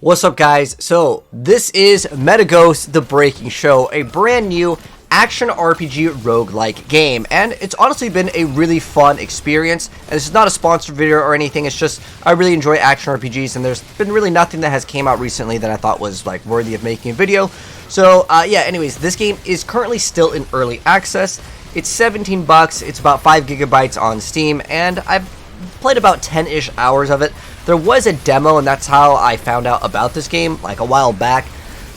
What's up, guys? So this is Metaghost The Breaking Show, a brand new action RPG roguelike game, and it's honestly been a really fun experience. And this is not a sponsored video or anything, it's just I really enjoy action RPGs, and there's been really nothing that has came out recently that I thought was like worthy of making a video. So yeah, anyways, this game is currently still in early access. It's 17 bucks, it's about 5 gigabytes on Steam, and I've played about 10-ish hours of it. There was a demo, and that's how I found out about this game, like a while back.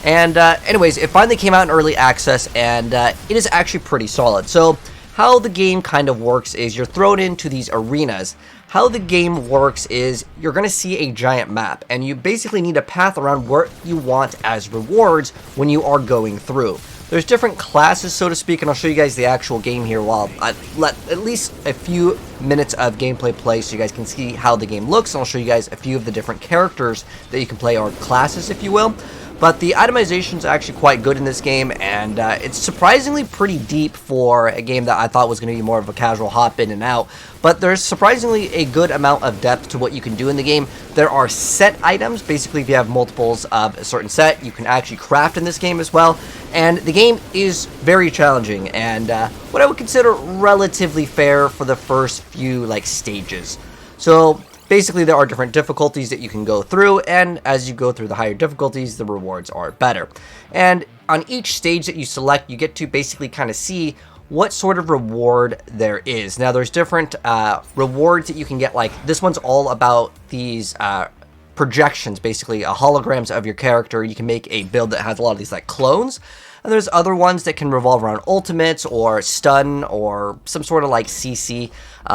And anyways, it finally came out in early access, and it is actually pretty solid. So how the game kind of works is you're thrown into these arenas. How the game works is you're going to see a giant map, and you basically need a path around what you want as rewards when you are going through. There's different classes, so to speak, and I'll show you guys the actual game here while I let at least a few minutes of gameplay play so you guys can see how the game looks, and I'll show you guys a few of the different characters that you can play, or classes, if you will. But the itemization is actually quite good in this game, and it's surprisingly pretty deep for a game that I thought was going to be more of a casual hop in and out. But there's surprisingly a good amount of depth to what you can do in the game. There are set items. Basically, if you have multiples of a certain set, you can actually craft in this game as well. And the game is very challenging, and what I would consider relatively fair for the first few stages. So basically, there are different difficulties that you can go through, and as you go through the higher difficulties, the rewards are better. And on each stage that you select, you get to basically kind of see what sort of reward there is. Now, there's different rewards that you can get. Like, this one's all about these projections, basically holograms of your character. You can make a build that has a lot of these clones. And there's other ones that can revolve around ultimates or stun or some sort of CC.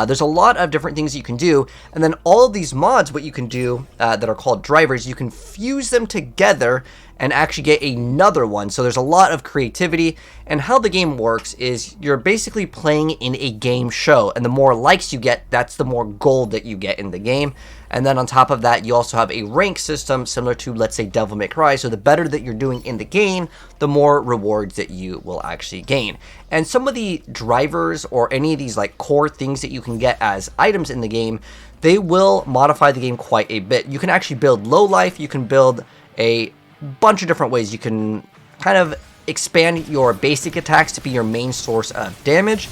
There's a lot of different things you can do. And then all of these mods, what you can do that are called drivers, you can fuse them together and actually get another one. So there's a lot of creativity. And how the game works is you're basically playing in a game show. And the more likes you get, that's the more gold that you get in the game. And then on top of that, you also have a rank system similar to, let's say, Devil May Cry. So the better that you're doing in the game, the more rewards that you will actually gain. And some of the drivers or any of these core things that you can get as items in the game, they will modify the game quite a bit. You can actually build low life. You can build a bunch of different ways. You can kind of expand your basic attacks to be your main source of damage.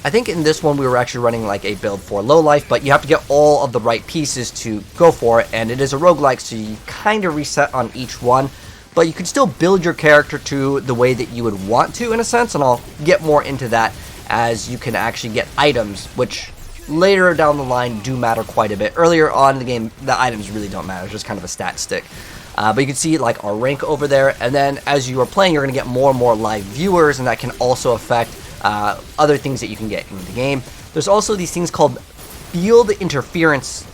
I think in this one we were actually running a build for low life, but you have to get all of the right pieces to go for it, and it is a roguelike, so you kind of reset on each one, but you can still build your character to the way that you would want to, in a sense, and I'll get more into that as you can actually get items, which later down the line do matter quite a bit. Earlier on in the game, the items really don't matter, it's just kind of a stat stick. But you can see our rank over there, and then as you are playing, you're going to get more and more live viewers, and that can also affect other things that you can get in the game. There's also these things called field interference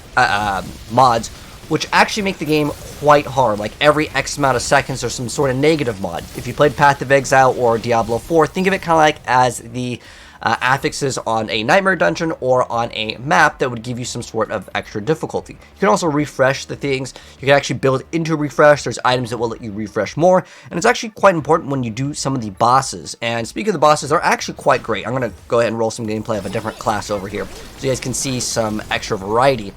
mods, which actually make the game quite hard. Every X amount of seconds, there's some sort of negative mod. If you played Path of Exile or Diablo 4, think of it kind of as the affixes on a nightmare dungeon or on a map that would give you some sort of extra difficulty. You can also refresh the things. You can actually build into refresh. There's items that will let you refresh more, and it's actually quite important when you do some of the bosses. And speaking of the bosses, they're actually quite great. I'm going to go ahead and roll some gameplay of a different class over here so you guys can see some extra variety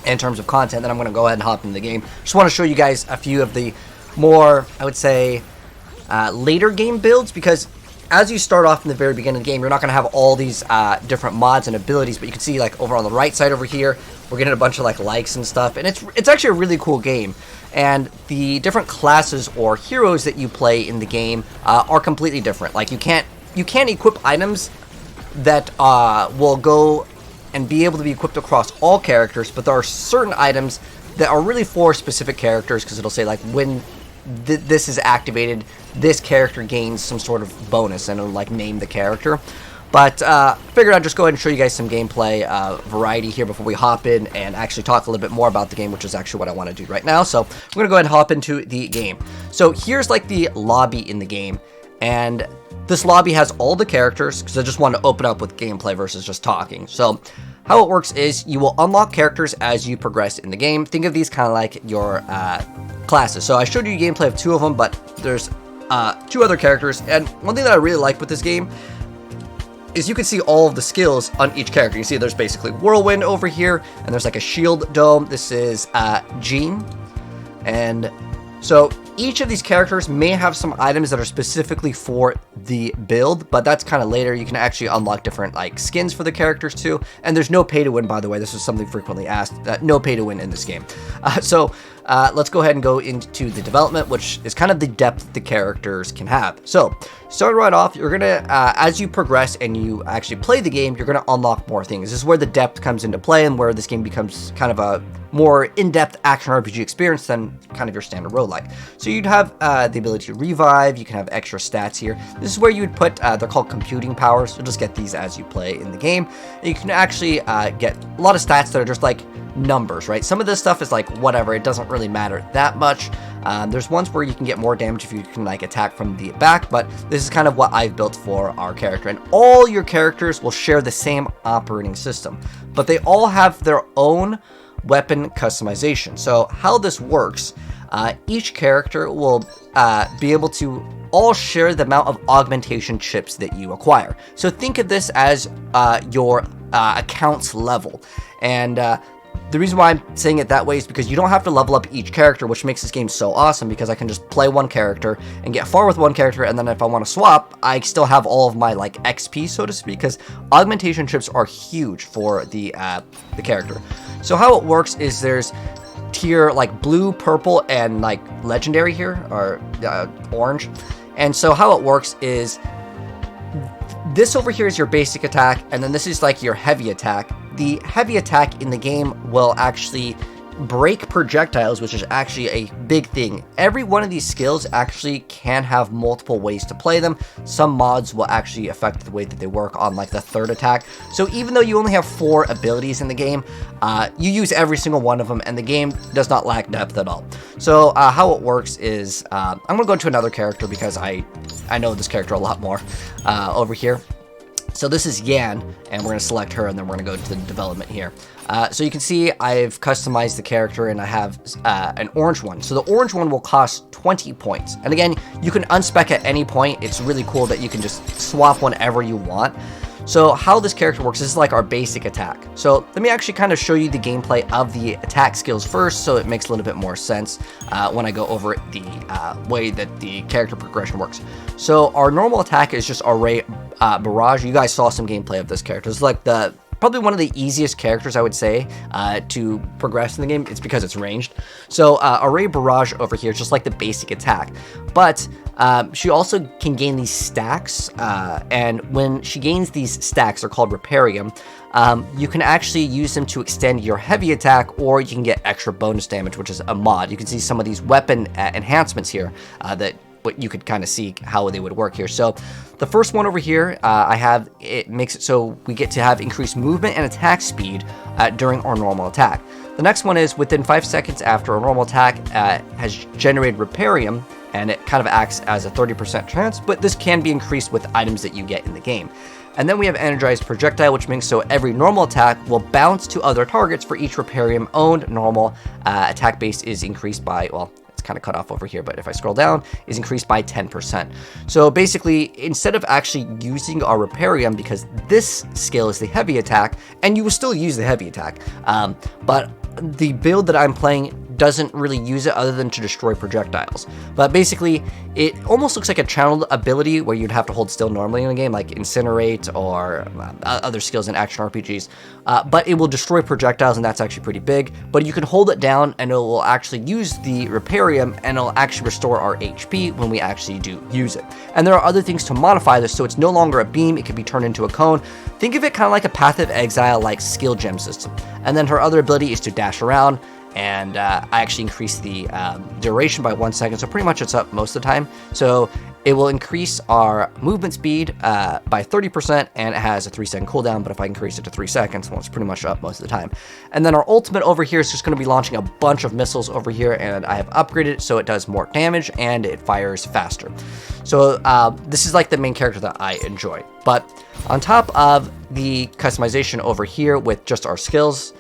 in terms of content. Then I'm going to go ahead and hop into the game. Just want to show you guys a few of the more, I would say, later game builds, because as you start off in the very beginning of the game, you're not going to have all these different mods and abilities, but you can see over on the right side over here, we're getting a bunch of likes and stuff, and it's actually a really cool game. And the different classes or heroes that you play in the game are completely different. You can't equip items that will go and be able to be equipped across all characters, but there are certain items that are really for specific characters, because it'll say when this is activated, this character gains some sort of bonus, and it'll name the character. But figured I'd just go ahead and show you guys some gameplay variety here before we hop in and actually talk a little bit more about the game, which is actually what I want to do right now. So we're gonna go ahead and hop into the game. So here's the lobby in the game, and this lobby has all the characters, because I just want to open up with gameplay versus just talking. So how it works is you will unlock characters as you progress in the game. Think of these kind of like your classes. So I showed you gameplay of 2 of them, but there's 2 other characters. And one thing that I really like with this game is you can see all of the skills on each character. You see there's basically Whirlwind over here, and there's a shield dome. This is Jean. And so each of these characters may have some items that are specifically for the build, but that's kind of later. You can actually unlock different like skins for the characters too. And there's no pay to win, by the way. This is something frequently asked. No pay to win in this game. Let's go ahead and go into the development, which is kind of the depth the characters can have. So starting right off, you're gonna as you progress and you actually play the game, you're gonna unlock more things. This is where the depth comes into play and where this game becomes kind of a more in-depth action RPG experience than kind of your standard roguelike. So you'd have the ability to revive. You can have extra stats here. This is where you would put they're called computing powers. So just get these as you play in the game. And you can actually get a lot of stats that are just like numbers, right? Some of this stuff is like whatever, it doesn't really matter that much. There's ones where you can get more damage if you can like attack from the back, but this is kind of what I've built for our character. And all your characters will share the same operating system, but they all have their own weapon customization. So how this works, each character will be able to all share the amount of augmentation chips that you acquire. So think of this as your accounts level. And the reason why I'm saying it that way is because you don't have to level up each character, which makes this game so awesome, because I can just play one character and get far with one character, and then if I want to swap, I still have all of my like XP, so to speak, because augmentation chips are huge for the character. So how it works is there's tier like blue, purple, and like legendary here, or orange. And so how it works is this over here is your basic attack, and then this is like your heavy attack. The heavy attack in the game will actually break projectiles, which is actually a big thing. Every one of these skills actually can have multiple ways to play them. Some mods will actually affect the way that they work on like the third attack. So even though you only have 4 abilities in the game, you use every single one of them, and the game does not lack depth at all. So how it works is, I'm gonna go to another character because I know this character a lot more over here. So this is Yan, and we're going to select her, and then we're going to go to the development here. So you can see I've customized the character, and I have an orange one. So the orange one will cost 20 points. And again, you can unspec at any point. It's really cool that you can just swap whenever you want. So how this character works, this is like our basic attack. So let me actually kind of show you the gameplay of the attack skills first, so it makes a little bit more sense when I go over the way that the character progression works. So our normal attack is just Array Barrage. You guys saw some gameplay of this character. It's like probably one of the easiest characters, I would say, to progress in the game. It's because it's ranged. So Array Barrage over here is just like the basic attack. But she also can gain these stacks, and when she gains these stacks, they're called Reparium, you can actually use them to extend your heavy attack, or you can get extra bonus damage, which is a mod. You can see some of these weapon enhancements here but you could kind of see how they would work here. So the first one over here, it makes it so we get to have increased movement and attack speed during our normal attack. The next one is within 5 seconds after a normal attack has generated Reparium, and it kind of acts as a 30% chance, but this can be increased with items that you get in the game. And then we have Energized Projectile, which means so every normal attack will bounce to other targets for each Reparium owned normal attack base is increased by, well, kind of cut off over here, but if I scroll down, is increased by 10%. So basically, instead of actually using our Reparium, because this skill is the heavy attack, and you will still use the heavy attack, but the build that I'm playing doesn't really use it other than to destroy projectiles. But basically, it almost looks like a channeled ability where you'd have to hold still normally in a game, like Incinerate or other skills in action RPGs. But it will destroy projectiles, and that's actually pretty big. But you can hold it down, and it will actually use the Reparium, and it'll actually restore our HP when we actually do use it. And there are other things to modify this, so it's no longer a beam, it can be turned into a cone. Think of it kind of like a Path of Exile like skill gem system. And then her other ability is to dash around, and I actually increased the duration by 1 second, so pretty much it's up most of the time. So it will increase our movement speed by 30%, and it has a 3-second cooldown, but if I increase it to 3 seconds, well, it's pretty much up most of the time. And then our ultimate over here is just going to be launching a bunch of missiles over here, and I have upgraded it so it does more damage, and it fires faster. So this is like the main character that I enjoy. But on top of the customization over here with just our skills,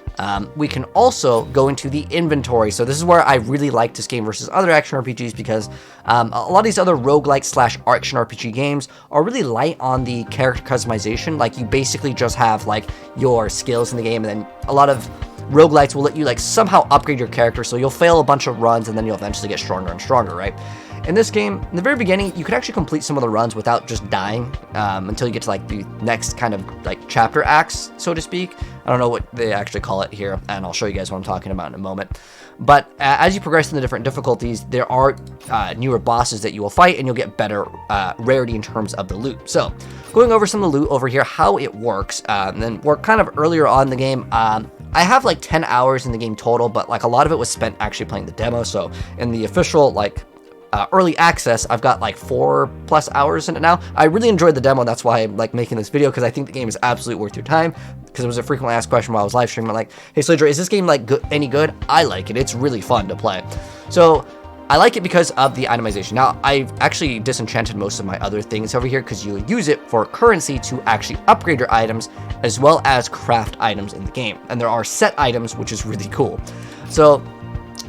we can also go into the inventory. So this is where I really like this game versus other action RPGs, because a lot of these other roguelike / action RPG games are really light on the character customization. Like, you basically just have like your skills in the game, and then a lot of roguelikes will let you like somehow upgrade your character, so you'll fail a bunch of runs and then you'll eventually get stronger and stronger, right? In this game, in the very beginning, you could actually complete some of the runs without just dying until you get to like the next kind of like chapter acts, so to speak. I don't know what they actually call it here, and I'll show you guys what I'm talking about in a moment. But as you progress in the different difficulties, there are newer bosses that you will fight, and you'll get better rarity in terms of the loot. So, going over some of the loot over here, how it works, and then we're kind of earlier on in the game. I have like 10 hours in the game total, but like a lot of it was spent actually playing the demo. So, in the official like early access, I've got like 4+ hours in it now. I really enjoyed the demo, and that's why I'm like making this video, because I think the game is absolutely worth your time. Because it was a frequently asked question while I was live streaming, like, hey Slaydra, is this game like any good? I like it. It's really fun to play. So I like it because of the itemization. Now, I've actually disenchanted most of my other things over here, because you use it for currency to actually upgrade your items, as well as craft items in the game. And there are set items, which is really cool. So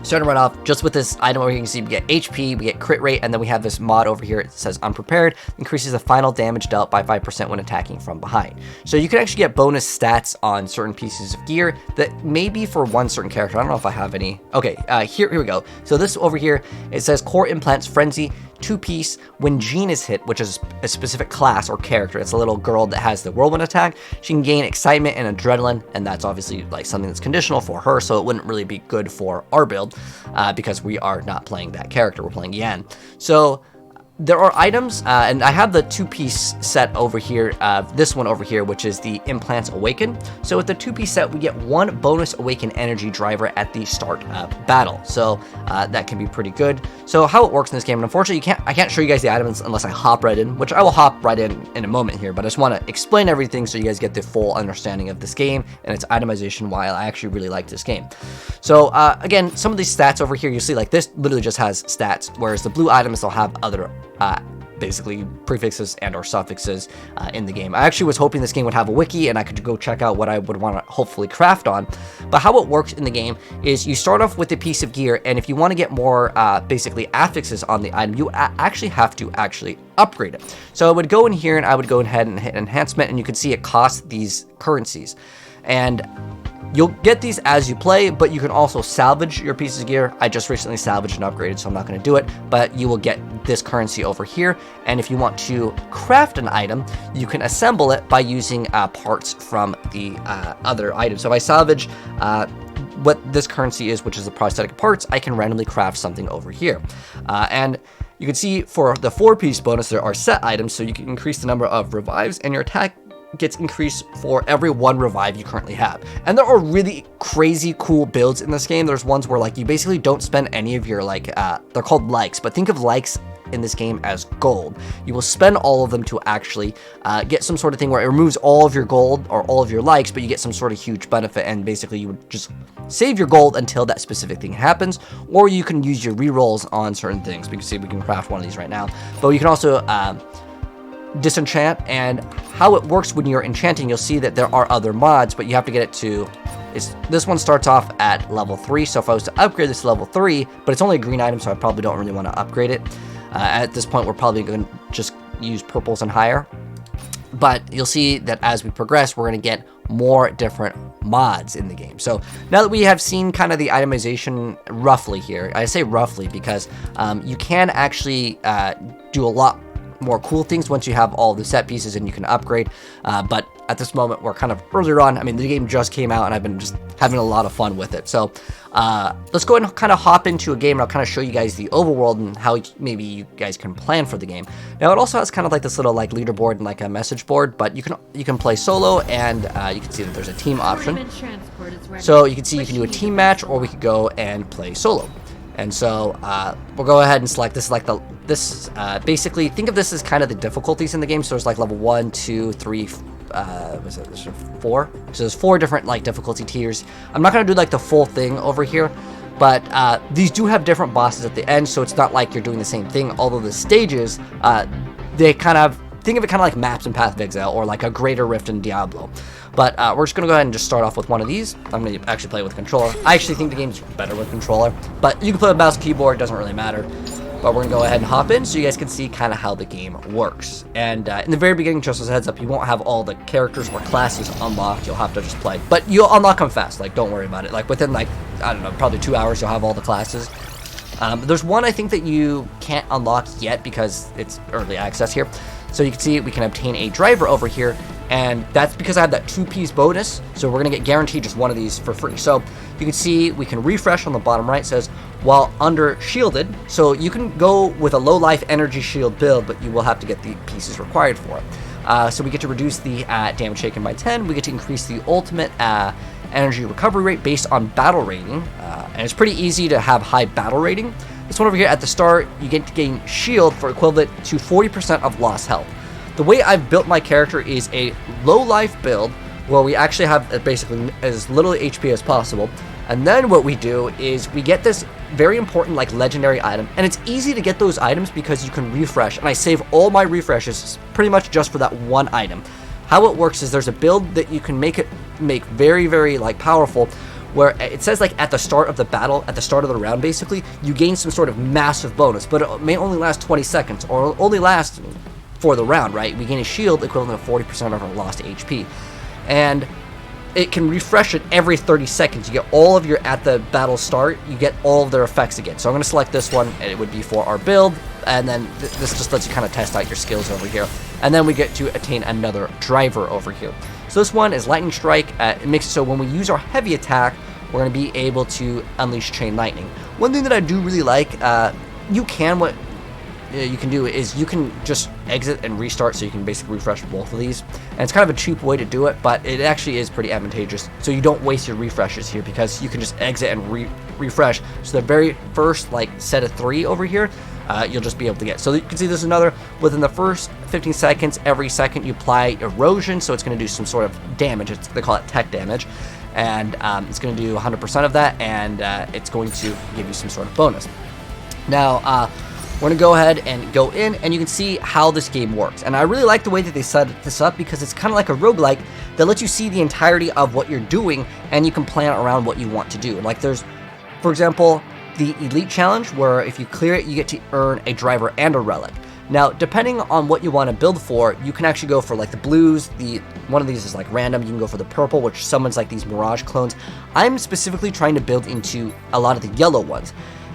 starting right off, just with this item over here, you can see we get HP, we get crit rate, and then we have this mod over here. It says unprepared, increases the final damage dealt by 5% when attacking from behind. So you can actually get bonus stats on certain pieces of gear that may be for one certain character. I don't know if I have any. Okay, here we go. So this over here, it says core implants frenzy, 2-piece. When Jean is hit, which is a specific class or character, it's a little girl that has the whirlwind attack, she can gain excitement and adrenaline, and that's obviously like something that's conditional for her, so it wouldn't really be good for our build because we are not playing that character, we're playing Yan. So there are items, and I have the 2-piece set over here, this one over here, which is the Implants Awaken. So with the 2-piece set, we get 1 bonus Awaken energy driver at the start of battle. So that can be pretty good. So how it works in this game, and unfortunately I can't show you guys the items unless I hop right in, which I will hop right in a moment here, but I just want to explain everything so you guys get the full understanding of this game and its itemization, why I actually really like this game. So again, some of these stats over here, you see like this literally just has stats, whereas the blue items, they'll have other basically prefixes and or suffixes in the game. I actually was hoping this game would have a wiki and I could go check out what I would want to hopefully craft on. But how it works in the game is you start off with a piece of gear, and if you want to get more basically affixes on the item, you actually have to upgrade it. So I would go in here and I would go ahead and hit enhancement, and you can see it costs these currencies. And you'll get these as you play, but you can also salvage your pieces of gear. I just recently salvaged and upgraded, so I'm not going to do it, but you will get this currency over here. And if you want to craft an item, you can assemble it by using parts from the other items. So if I salvage what this currency is, which is the prosthetic parts, I can randomly craft something over here. And you can see for the 4-piece bonus, there are set items, so you can increase the number of revives, and your attack gets increased for every 1 revive you currently have. And there are really crazy cool builds in this game. There's ones where like you basically don't spend any of your like they're called likes, but think of likes in this game as gold. You will spend all of them to actually get some sort of thing where it removes all of your gold or all of your likes, but you get some sort of huge benefit, and basically you would just save your gold until that specific thing happens, or you can use your rerolls on certain things. We can see we can craft one of these right now, but you can also disenchant. And how it works when you're enchanting, you'll see that there are other mods, but you have to get it to this one starts off at level 3. So if I was to upgrade this to level 3, but it's only a green item, so I probably don't really want to upgrade it. At this point, we're probably going to just use purples and higher. But you'll see that as we progress, we're going to get more different mods in the game. So now that we have seen kind of the itemization roughly here, I say roughly because you can actually do a lot more cool things once you have all the set pieces and you can upgrade, but at this moment we're kind of earlier on. I mean, the game just came out and I've been just having a lot of fun with it. So let's go ahead and kind of hop into a game, and I'll kind of show you guys the overworld and how maybe you guys can plan for the game. Now it also has kind of like this little like leaderboard and like a message board, but you can play solo, and you can see that there's a team option. So you can see you can do a team match, or we could go and play solo. And so we'll go ahead and select this. Like basically think of this as kind of the difficulties in the game. So there's like level 1, 2, 3, was it 4? So there's 4 different like difficulty tiers. I'm not gonna do like the full thing over here, but these do have different bosses at the end, so it's not like you're doing the same thing. Although the stages, they kind of think of it kind of like maps in Path of Exile or like a Greater Rift in Diablo. But we're just going to go ahead and just start off with one of these. I'm going to actually play with a controller. I actually think the game's better with controller, but you can play with mouse and keyboard, it doesn't really matter. But we're going to go ahead and hop in so you guys can see kind of how the game works. And in the very beginning, just as a heads up, you won't have all the characters or classes unlocked. You'll have to just play. But you'll unlock them fast. Like, don't worry about it. Like, within, like, I don't know, probably 2 hours, you'll have all the classes. There's one I think that you can't unlock yet because it's early access here. So you can see we can obtain a driver over here, and that's because I have that 2-piece bonus, so we're going to get guaranteed just one of these for free. So you can see we can refresh on the bottom right. It says, while under shielded, so you can go with a low life energy shield build, but you will have to get the pieces required for it. So we get to reduce the damage taken by 10, we get to increase the ultimate energy recovery rate based on battle rating, and it's pretty easy to have high battle rating. This one over here at the start, you get to gain shield for equivalent to 40% of lost health. The way I've built my character is a low life build where we actually have basically as little HP as possible, and then what we do is we get this very important like legendary item, and it's easy to get those items because you can refresh, and I save all my refreshes pretty much just for that one item. How it works is there's a build that you can make very, very like powerful, where it says like at the start of the battle, at the start of the round basically, you gain some sort of massive bonus, but it may only last 20 seconds or only last for the round, right? We gain a shield equivalent to 40% of our lost HP, and it can refresh it every 30 seconds. You get all of your, at the battle start, you get all of their effects again. So I'm going to select this one, and it would be for our build, and then this just lets you kind of test out your skills over here. And then we get to attain another driver over here. So this one is Lightning Strike. It makes it so when we use our heavy attack, we're going to be able to unleash Chain Lightning. One thing that I do really like, you can do is you can just exit and restart, so you can basically refresh both of these, and it's kind of a cheap way to do it, but it actually is pretty advantageous, so you don't waste your refreshes here because you can just exit and refresh. So the very first like set of 3 over here, you'll just be able to get. So you can see there's another within the first 15 seconds. Every second you apply erosion, so it's going to do some sort of damage. They call it tech damage, and it's going to do 100% of that, and it's going to give you some sort of bonus. Now we're going to go ahead and go in, and you can see how this game works. And I really like the way that they set this up because it's kind of like a roguelike that lets you see the entirety of what you're doing, and you can plan around what you want to do. Like there's, for example, the Elite Challenge, where if you clear it, you get to earn a driver and a relic. Now, depending on what you want to build for, you can actually go for like the blues. One of these is like random. You can go for the purple, which summons like these Mirage clones. I'm specifically trying to build into a lot of the yellow ones.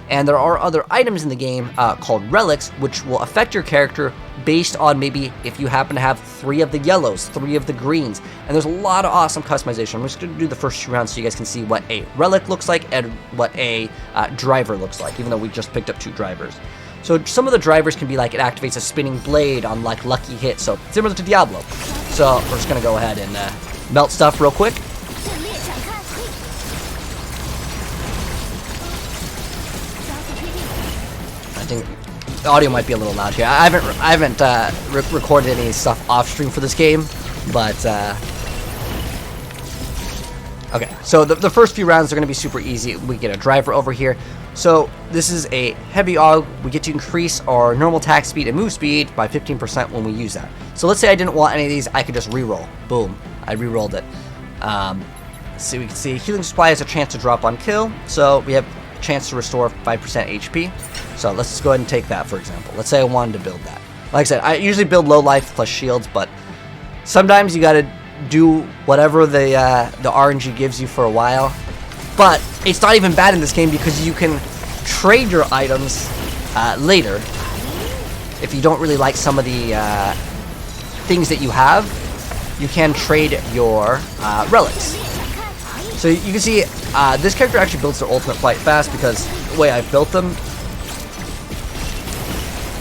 And there are other items in the game called relics, which will affect your character based on maybe if you happen to have 3 of the yellows, 3 of the greens. And there's a lot of awesome customization. I'm just going to do the first 2 rounds so you guys can see what a relic looks like and what a driver looks like, even though we just picked up 2 drivers. So some of the drivers can be like it activates a spinning blade on like lucky hits, so similar to Diablo. So we're just going to go ahead and melt stuff real quick. I think the audio might be a little loud here. I haven't recorded any stuff off stream for this game, but okay. So the first few rounds are going to be super easy. We get a driver over here. So this is a heavy AUG. We get to increase our normal attack speed and move speed by 15% when we use that. So let's say I didn't want any of these, I could just reroll. Boom, I rerolled it. So we can see healing supply has a chance to drop on kill. So we have a chance to restore 5% HP. So let's just go ahead and take that, for example. Let's say I wanted to build that. Like I said, I usually build low life plus shields, but sometimes you got to do whatever the RNG gives you for a while. But it's not even bad in this game because you can trade your items later. If you don't really like some of the things that you have, you can trade your relics. So you can see this character actually builds their ultimate quite fast because the way I've built them.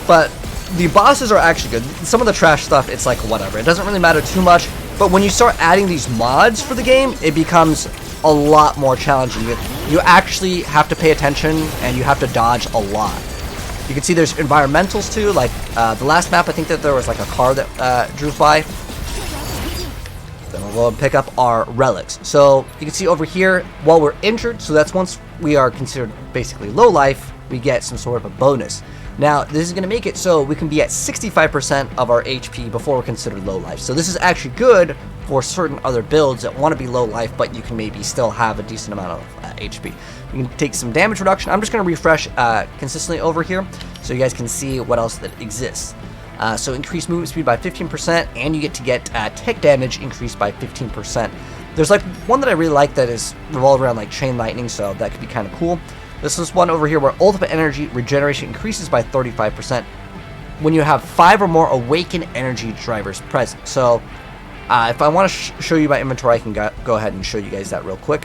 But the bosses are actually good. Some of the trash stuff, it's like whatever. It doesn't really matter too much. But when you start adding these mods for the game, it becomes a lot more challenging. You actually have to pay attention and you have to dodge a lot. You can see there's environmentals too. Like the last map, I think that there was like a car that drove by. Then we'll go and pick up our relics. So you can see over here, while we're injured, so that's once we are considered basically low life, we get some sort of a bonus. Now, this is going to make it so we can be at 65% of our HP before we're considered low life. So this is actually good for certain other builds that want to be low life, but you can maybe still have a decent amount of HP. We can take some damage reduction. I'm just going to refresh consistently over here. so you guys can see what else that exists. So increase movement speed by 15%, and you get to get tick damage increased by 15%. There's like one that I really like that is revolved around like chain lightning, so that could be kind of cool. This is one over here where ultimate energy regeneration increases by 35% when you have 5 or more awakened energy drivers present. So if I want to show you my inventory, I can go ahead and show you guys that real quick.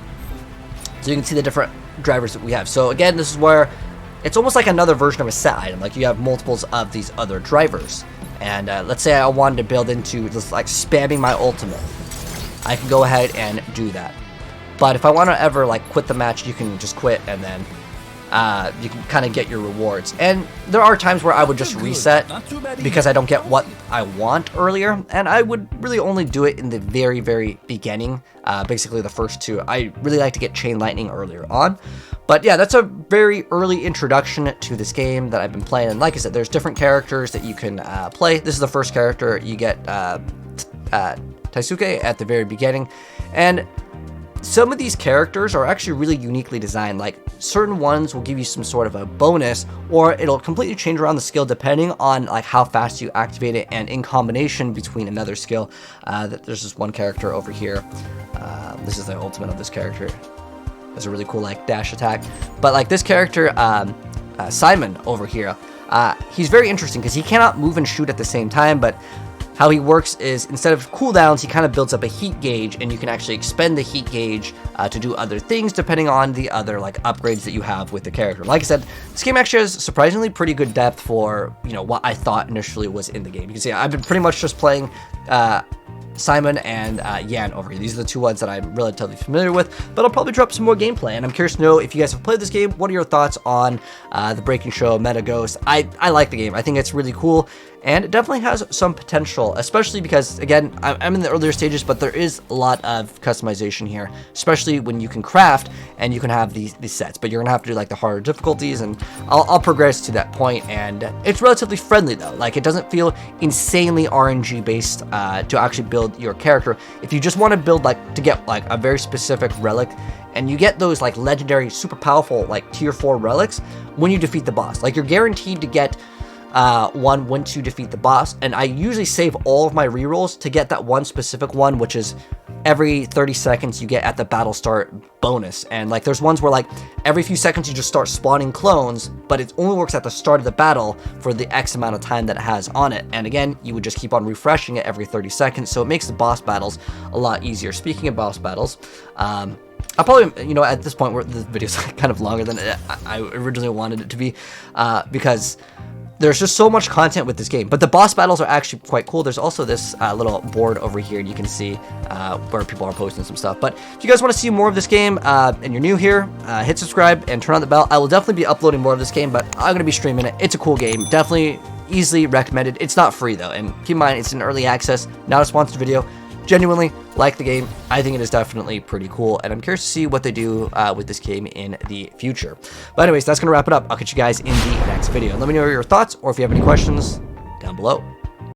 So you can see the different drivers that we have. So again, this is where it's almost like another version of a set item. Like you have multiples of these other drivers. And let's say I wanted to build into just like spamming my ultimate. I can go ahead and do that. But if I want to ever like quit the match, you can just quit, and then you can kind of get your rewards. And there are times where I would just reset because I don't get what I want earlier, and I would really only do it in the very, very beginning, basically the first 2. I really like to get chain lightning earlier on. But yeah, that's a very early introduction to this game that I've been playing. And like I said, there's different characters that you can play. This is the first character. You get Taisuke at the very beginning, and some of these characters are actually really uniquely designed. Like certain ones will give you some sort of a bonus, or it'll completely change around the skill depending on like how fast you activate it, and in combination between another skill. There's this one character over here. This is the ultimate of this character. There's a really cool like dash attack, but like this character Simon over here, he's very interesting because he cannot move and shoot at the same time, but how he works is instead of cooldowns, he kind of builds up a heat gauge, and you can actually expend the heat gauge to do other things depending on the other like upgrades that you have with the character. Like I said, this game actually has surprisingly pretty good depth for, you know, what I thought initially was in the game. You can see I've been pretty much just playing Simon and Yan over here. These are the 2 ones that I'm relatively familiar with, but I'll probably drop some more gameplay, and I'm curious to know if you guys have played this game. What are your thoughts on the Breaking Show Meta Ghost? I like the game. I think it's really cool, and it definitely has some potential, especially because, again, I'm in the earlier stages, but there is a lot of customization here, especially when you can craft and you can have these sets, but you're gonna have to do like the harder difficulties, and I'll progress to that point. And it's relatively friendly though. Like it doesn't feel insanely RNG based to actually build your character. If you just want to build like to get like a very specific relic, and you get those like legendary super powerful like tier 4 relics when you defeat the boss, like you're guaranteed to get one once you defeat the boss. And I usually save all of my rerolls to get that one specific one, which is every 30 seconds you get at the battle start bonus. And like there's ones where like every few seconds you just start spawning clones, but it only works at the start of the battle for the X amount of time that it has on it. And again, you would just keep on refreshing it every 30 seconds, so it makes the boss battles a lot easier. Speaking of boss battles, I'll probably, you know, at this point where the video's kind of longer than I originally wanted it to be, because there's just so much content with this game, but the boss battles are actually quite cool. There's also this little board over here, and you can see where people are posting some stuff. But if you guys want to see more of this game and you're new here, hit subscribe and turn on the bell. I will definitely be uploading more of this game, but I'm going to be streaming it. It's a cool game. Definitely easily recommended. It's not free though, and keep in mind it's an early access, not a sponsored video. Genuinely like the game. I think it is definitely pretty cool, and I'm curious to see what they do with this game in the future. But anyways, that's going to wrap it up. I'll catch you guys in the next video. Let me know your thoughts, or if you have any questions down below.